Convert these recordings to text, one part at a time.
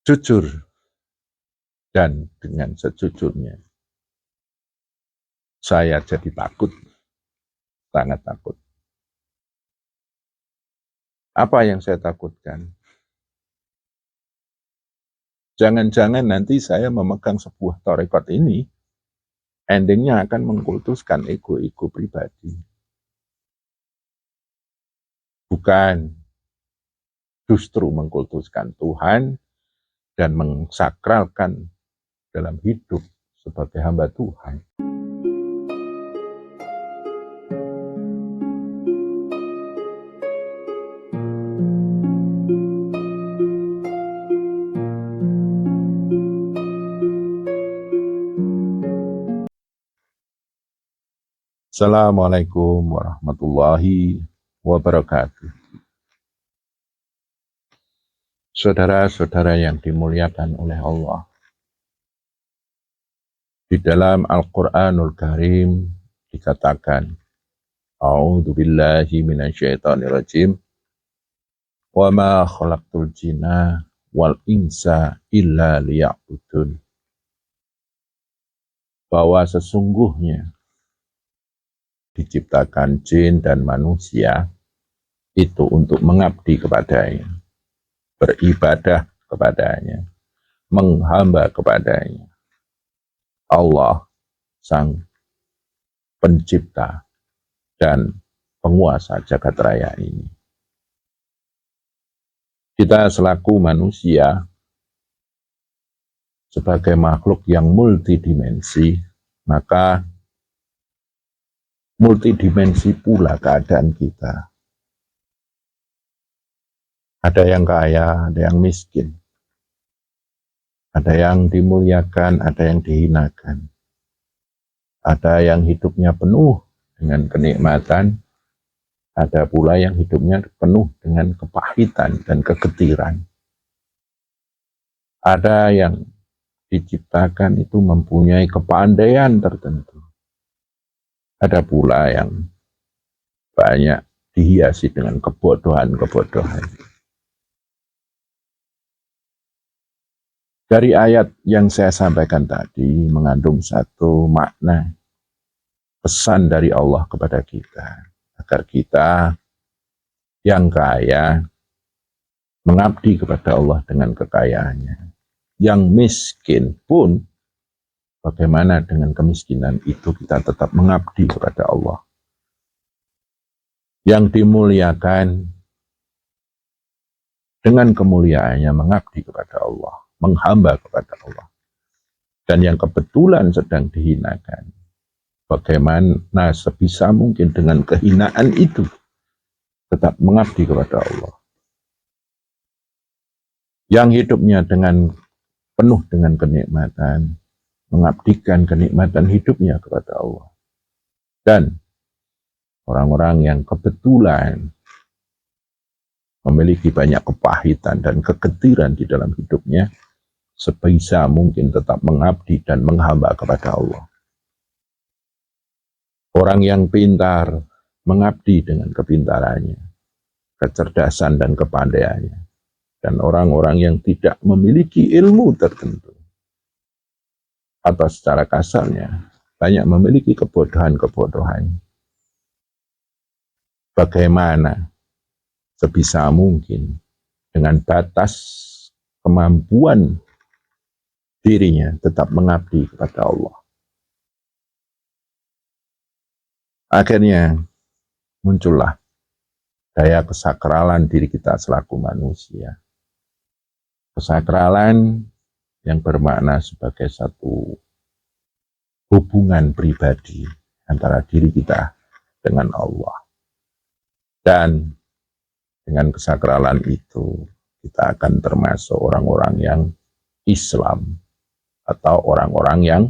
jujur dan dengan sejujurnya saya jadi takut, sangat takut. Apa yang saya takutkan? Jangan-jangan nanti saya memegang sebuah tarekat ini, endingnya akan mengkultuskan ego-ego pribadi. Bukan, justru mengkultuskan Tuhan dan mensakralkan dalam hidup sebagai hamba Tuhan. Assalamualaikum warahmatullahi wabarakatuh. Saudara-saudara yang dimuliakan oleh Allah, di dalam Al-Quranul Karim dikatakan, A'udzu billahi minasyaitonir rajim, wa ma khalaqtul jinna wal insa illa liya'budun. Bahwa sesungguhnya diciptakan jin dan manusia itu untuk mengabdi kepadanya, beribadah kepadanya, menghamba kepadanya. Allah sang pencipta dan penguasa jagat raya ini. Kita selaku manusia sebagai makhluk yang multidimensi, maka multidimensi pula keadaan kita. Ada yang kaya, ada yang miskin. Ada yang dimuliakan, ada yang dihinakan. Ada yang hidupnya penuh dengan kenikmatan, ada pula yang hidupnya penuh dengan kepahitan dan kegetiran. Ada yang diciptakan itu mempunyai kepandaian tertentu. Ada pula yang banyak dihiasi dengan kebodohan-kebodohan. Dari ayat yang saya sampaikan tadi mengandung satu makna pesan dari Allah kepada kita, agar kita yang kaya mengabdi kepada Allah dengan kekayaannya. Yang miskin pun bagaimana dengan kemiskinan itu kita tetap mengabdi kepada Allah. Yang dimuliakan dengan kemuliaannya mengabdi kepada Allah, menghamba kepada Allah. Dan yang kebetulan sedang dihinakan, bagaimana sebisa mungkin dengan kehinaan itu tetap mengabdi kepada Allah. Yang hidupnya penuh dengan kenikmatan, mengabdikan kenikmatan hidupnya kepada Allah. Dan orang-orang yang kebetulan memiliki banyak kepahitan dan kegetiran di dalam hidupnya, sebisa mungkin tetap mengabdi dan menghamba kepada Allah. Orang yang pintar mengabdi dengan kepintarannya, kecerdasan dan kepandaiannya. Dan orang-orang yang tidak memiliki ilmu tertentu, atau secara kasarnya, banyak memiliki kebodohan-kebodohan. Bagaimana sebisa mungkin dengan batas kemampuan dirinya tetap mengabdi kepada Allah. Akhirnya muncullah daya kesakralan diri kita selaku manusia. Kesakralan yang bermakna sebagai satu hubungan pribadi antara diri kita dengan Allah. Dan dengan kesakralan itu kita akan termasuk orang-orang yang Islam atau orang-orang yang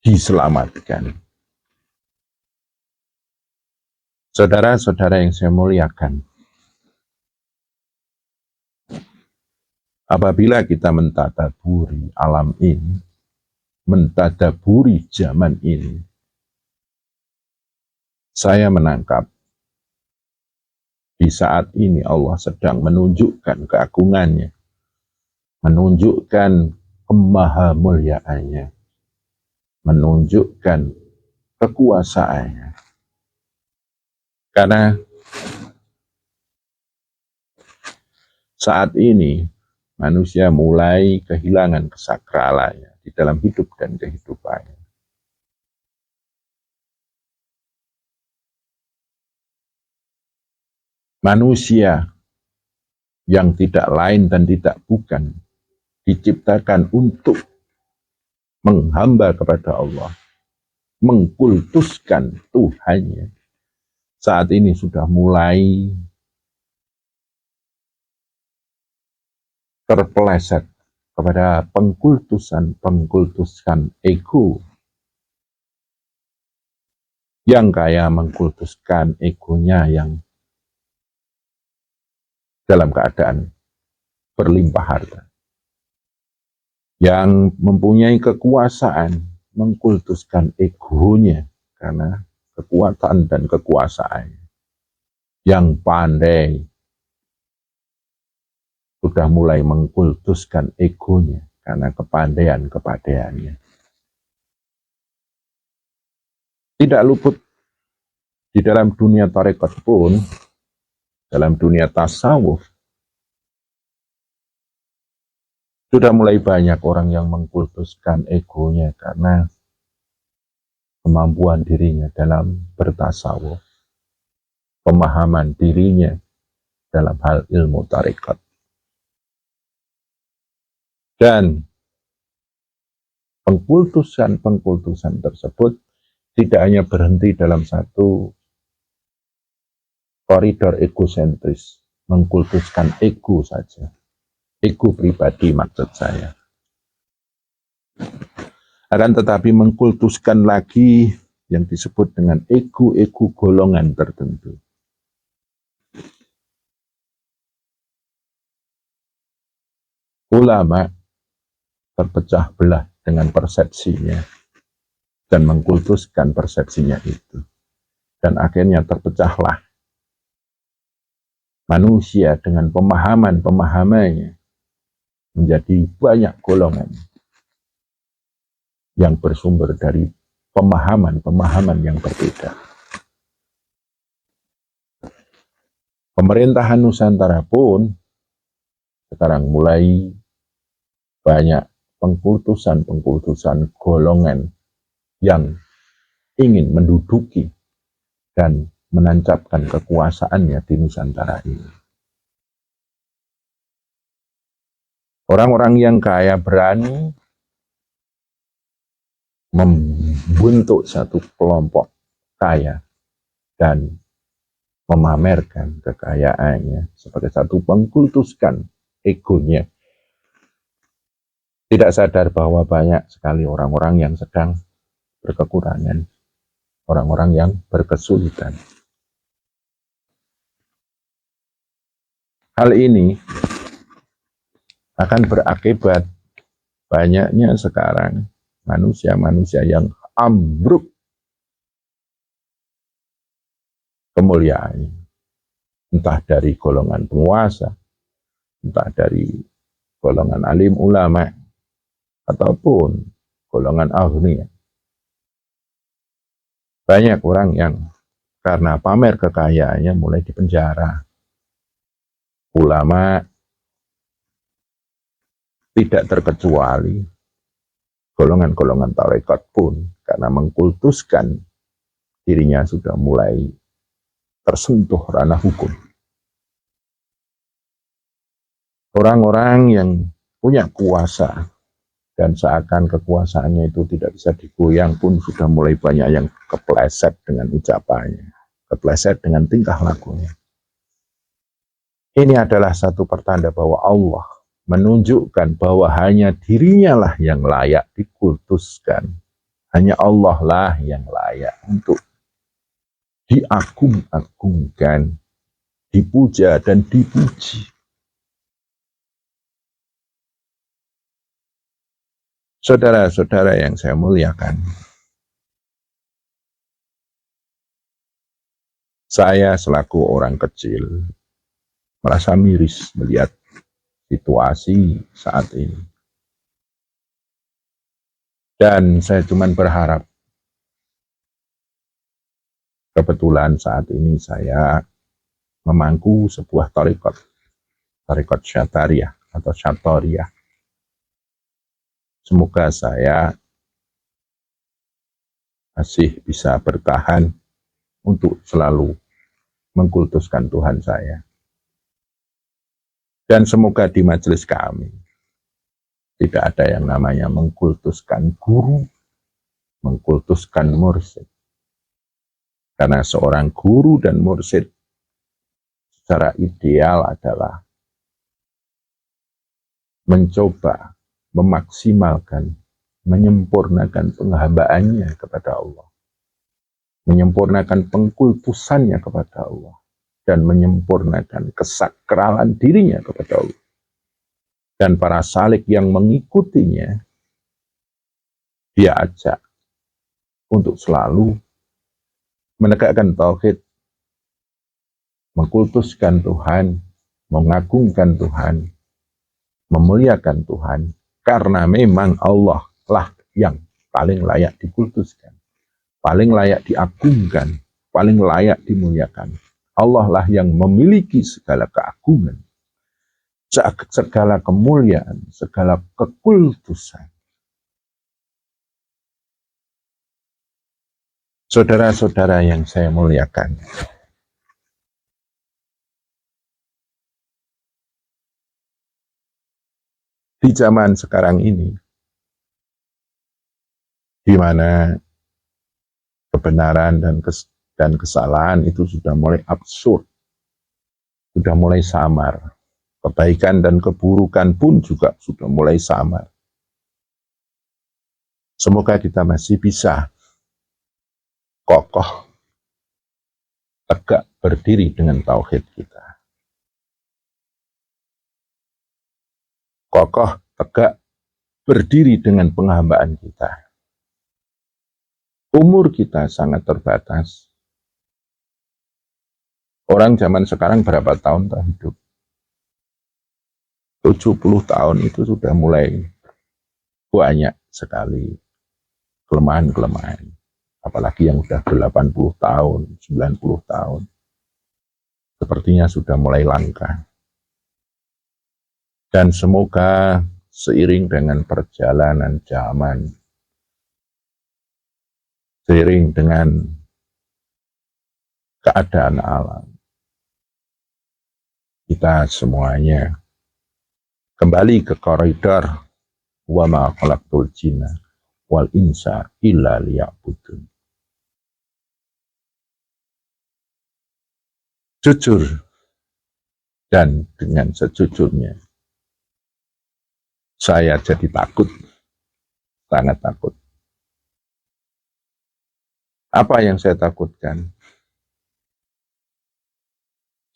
diselamatkan. Saudara-saudara yang saya muliakan, apabila kita mentadaburi alam ini, mentadaburi zaman ini, saya menangkap di saat ini Allah sedang menunjukkan keagungannya, menunjukkan kemahamuliaannya, menunjukkan kekuasaannya. Karena saat ini manusia mulai kehilangan kesakralannya di dalam hidup dan kehidupannya. Manusia yang tidak lain dan tidak bukan diciptakan untuk menghamba kepada Allah, mengkultuskan Tuhannya, saat ini sudah mulai terpeleset kepada pengkultusan ego, yang kaya mengkultuskan egonya yang dalam keadaan berlimpah harta, yang mempunyai kekuasaan mengkultuskan egonya karena kekuatan dan kekuasaan, yang pandai sudah mulai mengkultuskan egonya karena kepandaian-kepandaiannya. Tidak luput di dalam dunia tarekat pun, dalam dunia tasawuf, sudah mulai banyak orang yang mengkultuskan egonya karena kemampuan dirinya dalam bertasawuf, pemahaman dirinya dalam hal ilmu tarekat. Dan pengkultusan tersebut tidak hanya berhenti dalam satu koridor egosentris, mengkultuskan ego saja. Ego pribadi maksud saya. Akan tetapi mengkultuskan lagi yang disebut dengan ego-ego golongan tertentu. Ulama terpecah belah dengan persepsinya dan mengkultuskan persepsinya itu. Dan akhirnya terpecahlah manusia dengan pemahamannya menjadi banyak golongan yang bersumber dari pemahaman yang berbeda. Pemerintahan Nusantara pun sekarang mulai banyak pengkultusan golongan yang ingin menduduki dan menancapkan kekuasaannya di Nusantara ini. Orang-orang yang kaya berani membentuk satu kelompok kaya dan memamerkan kekayaannya sebagai satu pengkultuskan egonya. Tidak sadar bahwa banyak sekali orang-orang yang sedang berkekurangan, orang-orang yang berkesulitan. Hal ini akan berakibat banyaknya sekarang manusia-manusia yang ambruk kemuliaan, entah dari golongan penguasa, entah dari golongan alim ulama, ataupun golongan agniya. Banyak orang yang karena pamer kekayaannya mulai dipenjara. Ulama tidak terkecuali, golongan-golongan tarekat pun karena mengkultuskan dirinya sudah mulai tersentuh ranah hukum. Orang-orang yang punya kuasa dan seakan kekuasaannya itu tidak bisa digoyang pun sudah mulai banyak yang kepleset dengan ucapannya, kepleset dengan tingkah lakunya. Ini adalah satu pertanda bahwa Allah menunjukkan bahwa hanya dirinya lah yang layak dikultuskan. Hanya Allah lah yang layak untuk diagung-agungkan, dipuja dan dipuji. Saudara-saudara yang saya muliakan, saya selaku orang kecil merasa miris melihat situasi saat ini. Dan saya cuma berharap, kebetulan saat ini saya memangku sebuah tarekat Syatariyah atau Syatoriyah. Semoga saya masih bisa bertahan untuk selalu mengkultuskan Tuhan saya. Dan semoga di majelis kami tidak ada yang namanya mengkultuskan guru, mengkultuskan mursyid. Karena seorang guru dan mursyid secara ideal adalah mencoba, memaksimalkan, menyempurnakan penghambaannya kepada Allah, menyempurnakan pengkultusannya kepada Allah, dan menyempurnakan kesakralan dirinya kepada Allah. Dan para salik yang mengikutinya, dia ajak untuk selalu menegakkan tauhid, mengkultuskan Tuhan, mengagungkan Tuhan, memuliakan Tuhan, karena memang Allah lah yang paling layak dikultuskan, paling layak diagungkan, paling layak dimuliakan. Allah lah yang memiliki segala keagungan, segala kemuliaan, segala kekultusan. Saudara-saudara yang saya muliakan, di zaman sekarang ini, di mana kebenaran dan kesalahan itu sudah mulai absurd, sudah mulai samar, kebaikan dan keburukan pun juga sudah mulai samar. Semoga kita masih bisa kokoh, tegak berdiri dengan tauhid kita. Kokoh, tegak berdiri dengan penghambaan kita. Umur kita sangat terbatas. Orang zaman sekarang berapa tahun tak hidup? 70 tahun itu sudah mulai banyak sekali kelemahan-kelemahan. Apalagi yang sudah 80 tahun, 90 tahun. Sepertinya sudah mulai langka. Dan semoga seiring dengan perjalanan zaman, seiring dengan keadaan alam, kita semuanya kembali ke koridor wa ma khalaqtul jinna wal insa illa liya'budun. Jujur dan dengan sejujurnya, saya jadi takut, sangat takut. Apa yang saya takutkan?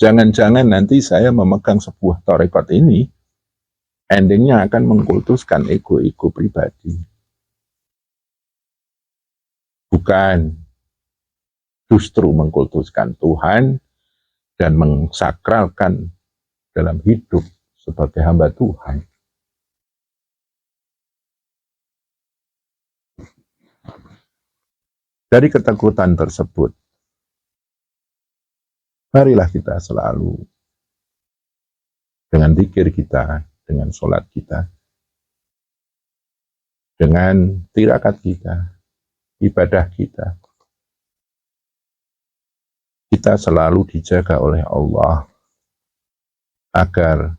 Jangan-jangan nanti saya memegang sebuah tarekat ini, endingnya akan mengkultuskan ego-ego pribadi. Bukan justru mengkultuskan Tuhan dan mengsakralkan dalam hidup sebagai hamba Tuhan. Dari ketakutan tersebut, marilah kita selalu dengan zikir kita, dengan sholat kita, dengan tirakat kita, ibadah kita, kita selalu dijaga oleh Allah agar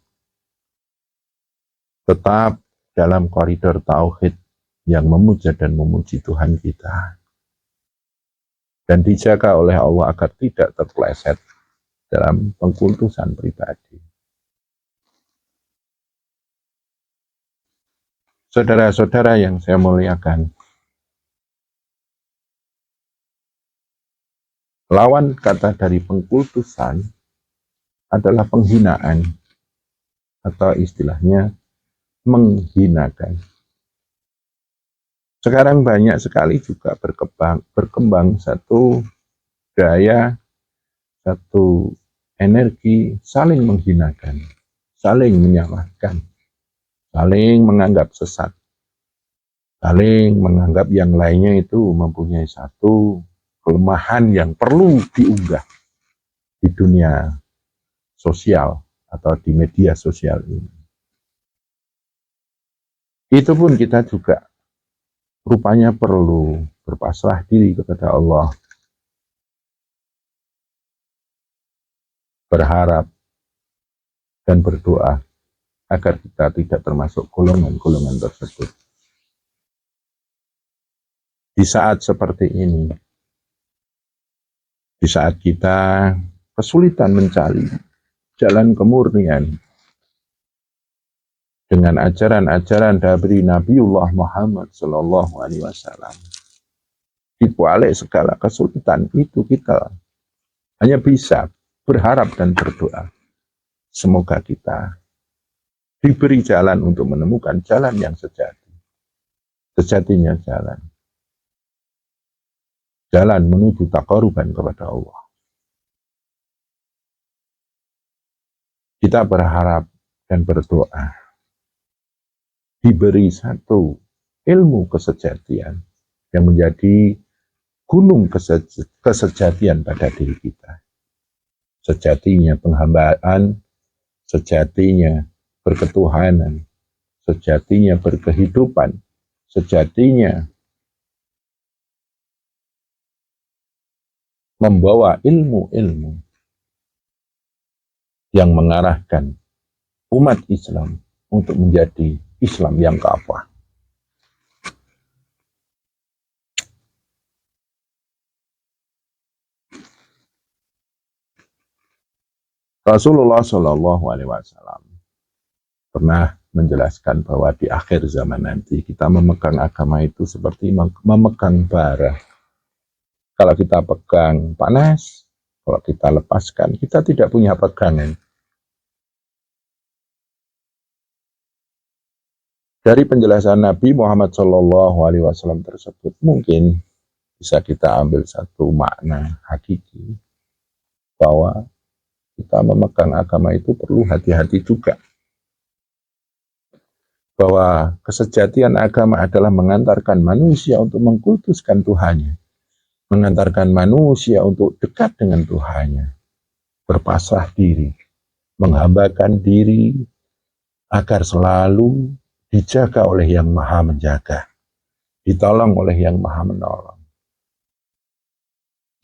tetap dalam koridor tauhid yang memuja dan memuji Tuhan kita, dan dijaga oleh Allah agar tidak terpeleset dalam pengkultusan pribadi. Saudara-saudara yang saya muliakan, lawan kata dari pengkultusan adalah penghinaan, atau istilahnya menghinakan. Sekarang banyak sekali juga berkembang satu gaya, satu energi saling menghinakan, saling menyalahkan, saling menganggap sesat, saling menganggap yang lainnya itu mempunyai satu kelemahan yang perlu diunggah di dunia sosial atau di media sosial ini. Itu pun kita juga rupanya perlu berpasrah diri kepada Allah, berharap dan berdoa agar kita tidak termasuk golongan-golongan tersebut. Di saat seperti ini, di saat kita kesulitan mencari jalan kemurnian dengan ajaran-ajaran dari Nabiullah Muhammad Sallallahu Alaihi Wasallam, di balik segala kesulitan itu kita hanya bisa berharap dan berdoa. Semoga kita diberi jalan untuk menemukan jalan yang sejati. Sejatinya jalan. Jalan menuju taqarruban kepada Allah. Kita berharap dan berdoa diberi satu ilmu kesejatian yang menjadi gunung kesejatian pada diri kita. Sejatinya penghambaan, sejatinya berketuhanan, sejatinya berkehidupan, sejatinya membawa ilmu-ilmu yang mengarahkan umat Islam untuk menjadi Islam yang kafah. Rasulullah Shallallahu Alaihi Wasallam pernah menjelaskan bahwa di akhir zaman nanti kita memegang agama itu seperti memegang bara. Kalau kita pegang panas, kalau kita lepaskan, kita tidak punya pegangan. Dari penjelasan Nabi Muhammad Shallallahu Alaihi Wasallam tersebut, mungkin bisa kita ambil satu makna hakiki bahwa kita memegang agama itu perlu hati-hati juga. Bahwa kesejatian agama adalah mengantarkan manusia untuk mengkultuskan Tuhannya, mengantarkan manusia untuk dekat dengan Tuhannya, berpasrah diri, menghambakan diri agar selalu dijaga oleh Yang Maha Menjaga, ditolong oleh Yang Maha Menolong,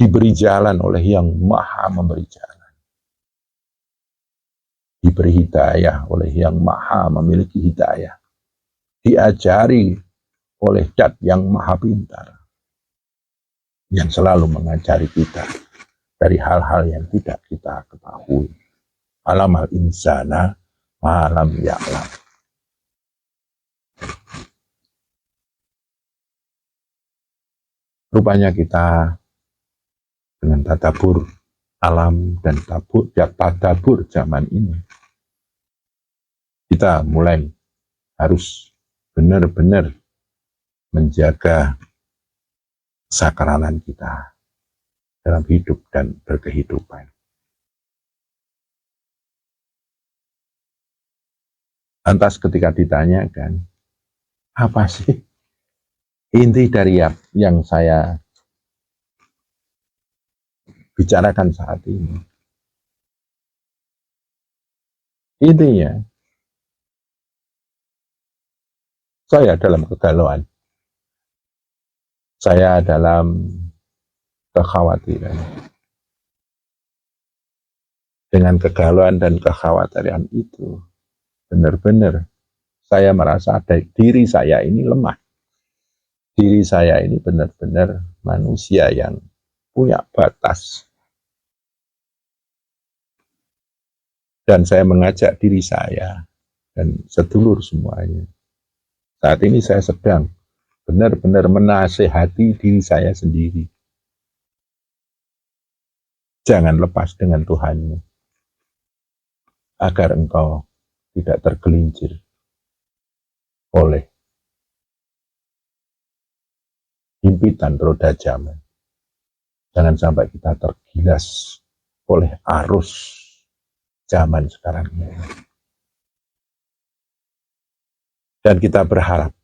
diberi jalan oleh Yang Maha Memberi jalan, diberi hidayah oleh Yang Maha memiliki hidayah, diajari oleh Dat yang Maha Pintar, yang selalu mengajari kita dari hal-hal yang tidak kita ketahui. Alamal insana malam ya'lam. Rupanya kita dengan tadabbur alam dan tadabbur zaman ini, kita mulai harus benar-benar menjaga kesakralan kita dalam hidup dan berkehidupan. Lantas ketika ditanyakan, apa sih inti dari yang saya bicarakan saat ini? Intinya, saya dalam kegalauan, saya dalam kekhawatiran. Dengan kegalauan dan kekhawatiran itu, benar-benar saya merasa diri saya ini lemah. Diri saya ini benar-benar manusia yang punya batas. Dan saya mengajak diri saya dan sedulur semuanya. Saat ini saya sedang benar-benar menasehati diri saya sendiri. Jangan lepas dengan Tuhanmu, agar engkau tidak tergelincir oleh himpitan roda zaman. Jangan sampai kita tergilas oleh arus zaman sekarang ini. Dan kita berharap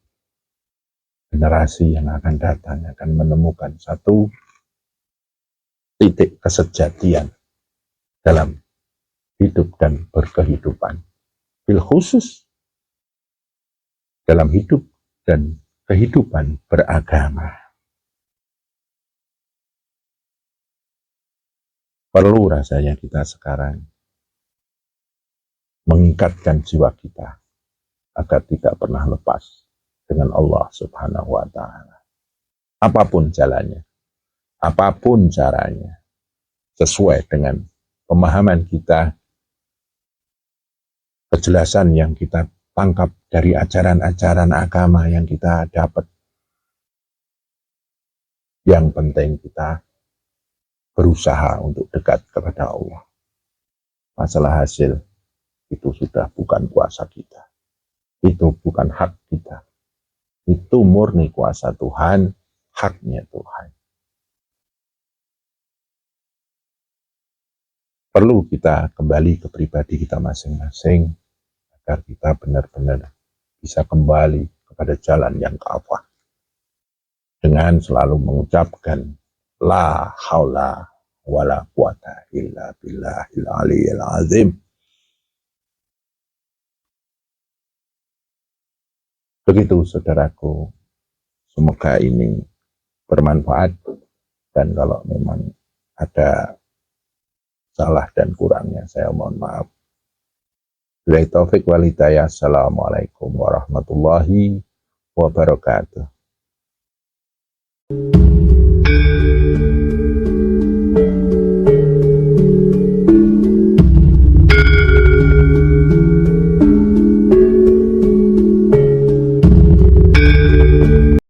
generasi yang akan datang akan menemukan satu titik kesejatian dalam hidup dan berkehidupan. Bil khusus dalam hidup dan kehidupan beragama. Perlu rasanya kita sekarang mengikatkan jiwa kita agar tidak pernah lepas dengan Allah Subhanahu wa Ta'ala. Apapun jalannya, apapun caranya, sesuai dengan pemahaman kita, kejelasan yang kita tangkap dari ajaran-ajaran agama yang kita dapat. Yang penting kita berusaha untuk dekat kepada Allah. Masalah hasil itu sudah bukan kuasa kita. Itu bukan hak kita. Itu murni kuasa Tuhan, haknya Tuhan. Perlu kita kembali ke pribadi kita masing-masing agar kita benar-benar bisa kembali kepada jalan yang kafah. Dengan selalu mengucapkan la haula wala quwata illa billahil aliyyil azim. Begitu saudaraku, semoga ini bermanfaat, dan kalau memang ada salah dan kurangnya saya mohon maaf. Billahi taufik wal hidayah. Assalamualaikum warahmatullahi wabarakatuh.